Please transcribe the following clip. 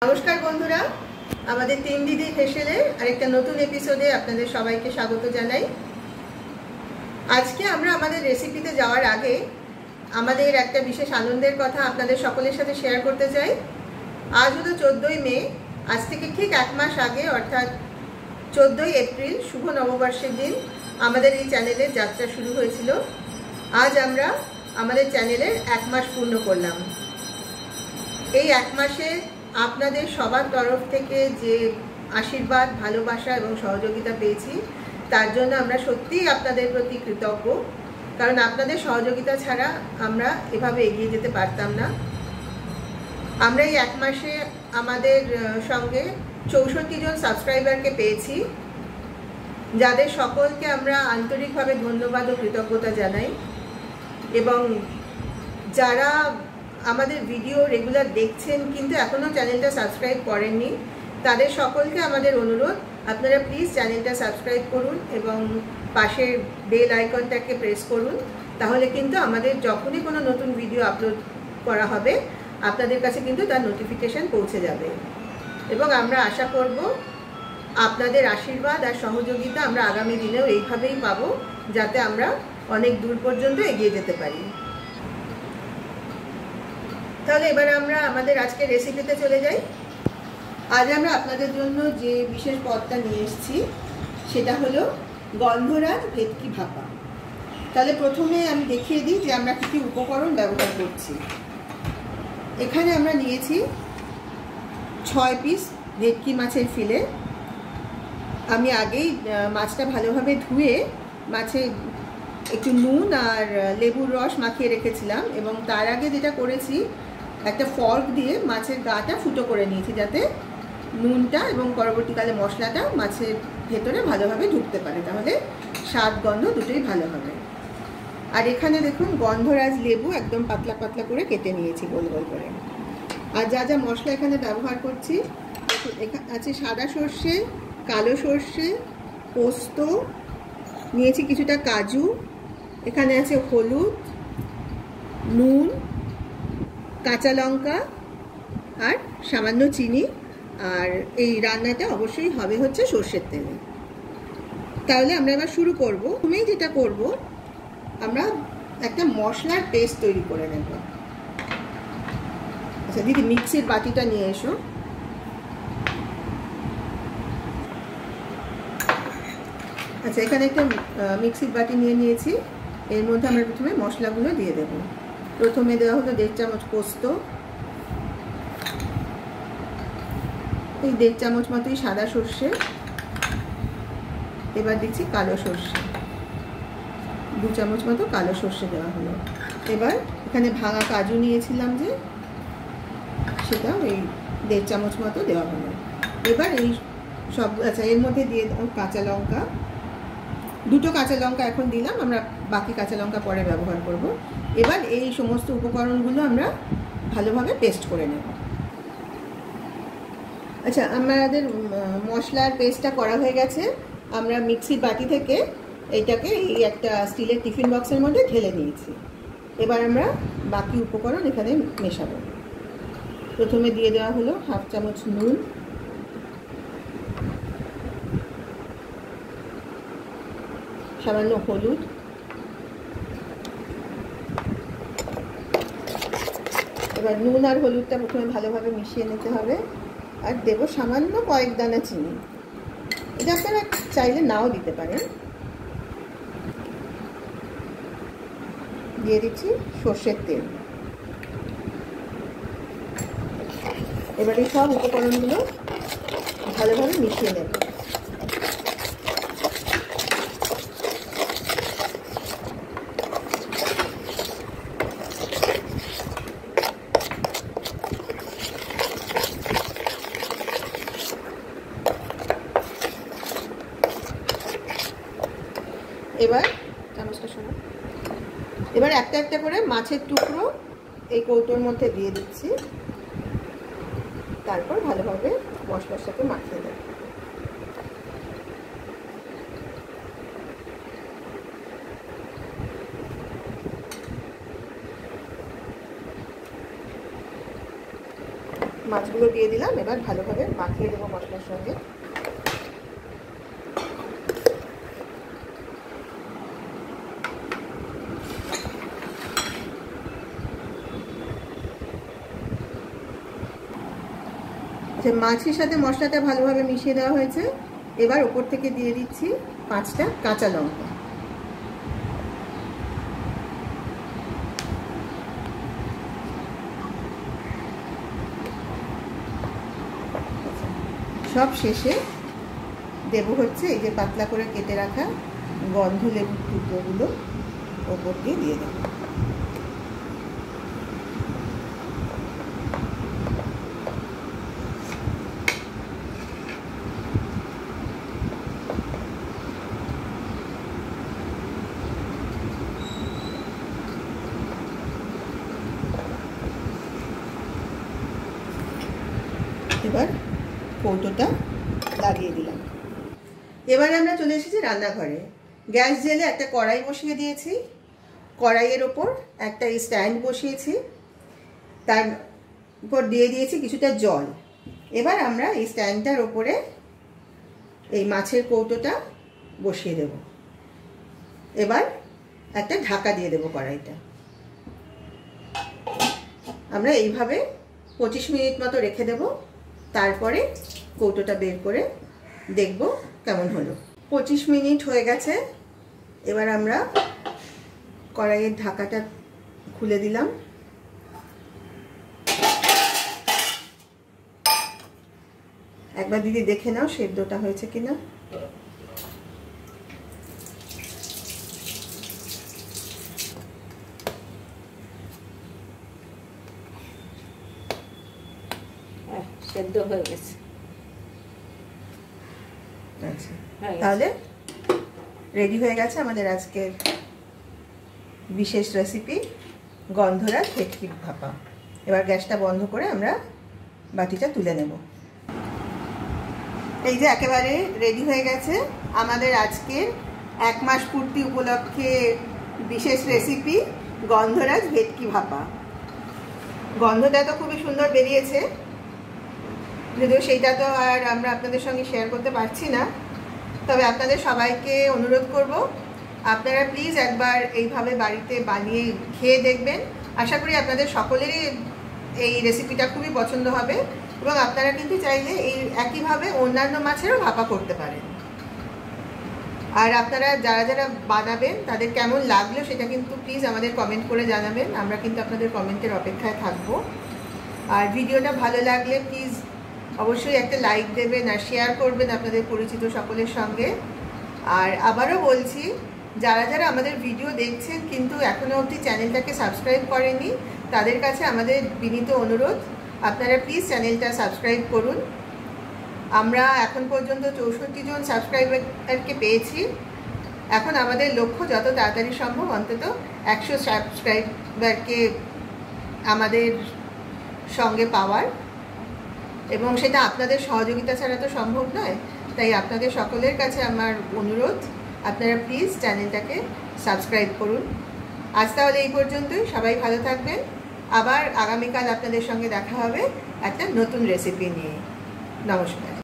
নমস্কার বন্ধুরা, আমাদের তিন দিদির হেসেলে আরেকটা নতুন এপিসোডে আপনাদের সবাইকে স্বাগত জানাই। আজকে আমরা আমাদের রেসিপিতে যাওয়ার আগে আমাদের একটা বিশেষ আনন্দের কথা আপনাদের সকলের সাথে শেয়ার করতে চাই। আজ হলো 14ই মে। আজ থেকে ঠিক এক মাস আগে অর্থাৎ 14ই এপ্রিল শুভ নববর্ষের দিন আমাদের এই চ্যানেলের যাত্রা শুরু হয়েছিল। আজ আমরা আমাদের চ্যানেলের এক মাস পূর্ণ করলাম। এই এক মাসে আপনাদের সবার তরফ থেকে যে আশীর্বাদ, ভালোবাসা এবং সহযোগিতা পেয়েছি তার জন্য আমরা সত্যিই আপনাদের প্রতি কৃতজ্ঞ। কারণ আপনাদের সহযোগিতা ছাড়া আমরা এভাবে এগিয়ে যেতে পারতাম না। আমরা এই এক মাসে আমাদের সঙ্গে 64 জন সাবস্ক্রাইবারকে পেয়েছি, যাদের সকলকে আমরা আন্তরিকভাবে ধন্যবাদ ও কৃতজ্ঞতা জানাই। এবং যারা আমাদের ভিডিও রেগুলার দেখছেন কিন্তু এখনও চ্যানেলটা সাবস্ক্রাইব করেননি, তাদের সকলকে আমাদের অনুরোধ, আপনারা প্লিজ চ্যানেলটা সাবস্ক্রাইব করুন এবং পাশের বেল আইকনটাকে প্রেস করুন। তাহলে কিন্তু আমাদের যখনই কোনো নতুন ভিডিও আপলোড করা হবে আপনাদের কাছে কিন্তু তার নোটিফিকেশান পৌঁছে যাবে। এবং আমরা আশা করব আপনাদের আশীর্বাদ আর সহযোগিতা আমরা আগামী দিনেও এইভাবেই পাবো, যাতে আমরা অনেক দূর পর্যন্ত এগিয়ে যেতে পারি। তাহলে এবার আমরা আমাদের আজকের রেসিপিতে চলে যাই। আজ আমরা আপনাদের জন্য যে বিশেষ পদটা নিয়ে এসেছি সেটা হলো গন্ধরাজ ভেটকি ভাপা। তাহলে প্রথমে আমি দেখিয়ে দিই যে আমরা কী কী উপকরণ ব্যবহার করছি। এখানে আমরা নিয়েছি 6 পিস ভেটকি মাছের ফিলে। আমি আগেই মাছটা ভালোভাবে ধুয়ে মাছে একটু নুন আর লেবুর রস মাখিয়ে রেখেছিলাম, এবং তার আগে যেটা করেছি একটা ফর্ক দিয়ে মাছের গাটা ফুটো করে নিয়েছি, যাতে নুনটা এবং পরবর্তীকালে মশলাটা মাছের ভেতরে ভালোভাবে ঢুকতে পারে, তাহলে স্বাদ গন্ধ দুটোই ভালো হবে। আর এখানে দেখুন গন্ধরাজ লেবু একদম পাতলা পাতলা করে কেটে নিয়েছি গোল গোল করে। আর যা যা মশলা এখানে ব্যবহার করছি, এখানে আছে সাদা সর্ষে, কালো সর্ষে, পোস্ত নিয়েছি, কিছুটা কাজু, এখানে আছে হলুদ, নুন, কাঁচা লঙ্কা আর সামান্য চিনি। আর এই রান্নাটা অবশ্যই হবে হচ্ছে সর্ষের তেলে। তাহলে আমরা এবার শুরু করব। প্রথমেই যেটা করব, আমরা একটা মশলার পেস্ট তৈরি করে নেব। আচ্ছা দিদি, মিক্সির বাটিটা নিয়ে এসো। আচ্ছা, এখানে একটা মিক্সির বাটি নিয়ে নিয়েছি। এর মধ্যে আমরা প্রথমে মশলাগুলো দিয়ে দেব। প্রথমে দেওয়া হলো 1.5 চামচ পোস্ত, এই 1.5 চামচ মতোই সাদা সর্ষে, এবার দিচ্ছি কালো সর্ষে, 2 চামচ মতো কালো সর্ষে দেওয়া হলো। এবার এখানে ভাঙা কাজু নিয়েছিলাম যে, সেটা ওই 1.5 চামচ মতো দেওয়া হলো। এবার এই সব, আচ্ছা এর মধ্যে দিয়ে দাও কাঁচা লঙ্কা, 2টো কাঁচা লঙ্কা এখন দিলাম, আমরা বাকি কাঁচা লঙ্কা পরে ব্যবহার করব। এবার এই সমস্ত উপকরণগুলো আমরা ভালোভাবে পেস্ট করে নেব। আচ্ছা, আমাদের মশলার পেস্টটা করা হয়ে গেছে। আমরা মিক্সির বাটি থেকে এইটাকে এই একটা স্টিলের টিফিন বক্সের মধ্যে ঢেলে নিয়েছি। এবার আমরা বাকি উপকরণ এখানে মেশাবো। প্রথমে দিয়ে দেওয়া হলো 1/2 চামচ নুন, সামান্য হলুদ, এবার নুন আর হলুদটা প্রথমে ভালোভাবে মিশিয়ে নিতে হবে। আর দেবো সামান্য কয়েক দানা চিনি, এটা আপনারা চাইলে নাও দিতে পারেন। দিয়ে দিচ্ছি সর্ষের তেল। এবার এই সব উপকরণগুলো ভালোভাবে মিশিয়ে নেব। এবার একটা একটা করে মাছের টুকরো এই কৌটোর মধ্যে দিয়ে দিচ্ছি, তারপর ভালোভাবে মশলার সাথে মাখিয়ে দেব। মাছগুলো মশলাগুলো দিয়ে দিলাম। এবার ভালোভাবে মাখিয়ে দেবো মশলার সঙ্গে। মাছের সাথে মশলাটা ভালোভাবে মিশিয়ে দেওয়া হয়েছে। এবার ওপর থেকে দিয়ে দিচ্ছি 5টা কাঁচা লঙ্কা। সব শেষে দেব হচ্ছে এই যে পাতলা করে কেটে রাখা গন্ধ লেবুর টুকরোগুলো ওপর দিয়ে দিয়ে দেবো। এবার কৌটোটা লাগিয়ে দিলাম। এবারে আমরা চলে এসেছি রান্নাঘরে। গ্যাস জেলে একটা কড়াই বসিয়ে দিয়েছি। কড়াইয়ের ওপর একটা স্ট্যান্ড বসিয়েছি, তার উপর দিয়ে দিয়েছি কিছুটা জল। এবার আমরা এই স্ট্যান্ডটার ওপরে এই মাছের কৌটোটা বসিয়ে দেব। এবার একটা ঢাকা দিয়ে দেব কড়াইটা। আমরা এইভাবে 25 মিনিট মতো রেখে দেব। তারপরে কৌটোটা বের করে দেখব কেমন হলো। 25 মিনিট হয়ে গেছে। এবার আমরা কড়াইয়ের ঢাকাটা খুলে দিলাম। একবার দিদি দেখে নাও সেদ্ধটা হয়েছে কিনা। সেদ্ধ হয়ে গেছে। আচ্ছা, তাহলে রেডি হয়ে গেছে আমাদের আজকের বিশেষ রেসিপি গন্ধরাজ ভেটকি ভাপা। এবার গ্যাসটা বন্ধ করে আমরা বাটিটা তুলে নেব। এই যে একেবারে রেডি হয়ে গেছে আমাদের আজকের 1 মাস পূর্তি উপলক্ষে বিশেষ রেসিপি গন্ধরাজ ভেটকি ভাপা। গন্ধটা তো খুবই সুন্দর বেরিয়েছে, যদিও সেইটা তো আর আমরা আপনাদের সঙ্গে শেয়ার করতে পারছি না। তবে আপনাদের সবাইকে অনুরোধ করব, আপনারা প্লিজ একবার এইভাবে বাড়িতে বানিয়ে খেয়ে দেখবেন। আশা করি আপনাদের সকলেরই এই রেসিপিটা খুবই পছন্দ হবে এবং আপনারা কিন্তু চাইলে এই একইভাবে অন্যান্য মাছেরও ভাপা করতে পারেন। আর আপনারা যারা যারা বানাবেন তাদের কেমন লাগলো সেটা কিন্তু প্লিজ আমাদের কমেন্ট করে জানাবেন। আমরা কিন্তু আপনাদের কমেন্টের অপেক্ষায় থাকবো। আর ভিডিওটা ভালো লাগলে প্লিজ অবশ্যই একটা লাইক দেবেন আর শেয়ার করবেন আপনাদের পরিচিত সকলের সঙ্গে। আর আবারও বলছি, যারা যারা আমাদের ভিডিও দেখছেন কিন্তু এখনও অবধি চ্যানেলটাকে সাবস্ক্রাইব করেনি, তাদের কাছে আমাদের বিনীত অনুরোধ, আপনারা প্লিজ চ্যানেলটা সাবস্ক্রাইব করুন। আমরা এখন পর্যন্ত 64 জন সাবস্ক্রাইবারকে পেয়েছি। এখন আমাদের লক্ষ্য যত তাড়াতাড়ি সম্ভব অন্তত 100 সাবস্ক্রাইবারকে আমাদের সঙ্গে পাওয়ার, এবং সেটা আপনাদের সহযোগিতা ছাড়া তো সম্ভব নয়। তাই আপনাদের সকলের কাছে আমার অনুরোধ, আপনারা প্লিজ চ্যানেলটাকে সাবস্ক্রাইব করুন। আজ তাহলে এই পর্যন্তই। সবাই ভালো থাকবেন। আবার আগামীকাল আপনাদের সঙ্গে দেখা হবে একটা নতুন রেসিপি নিয়ে। নমস্কার।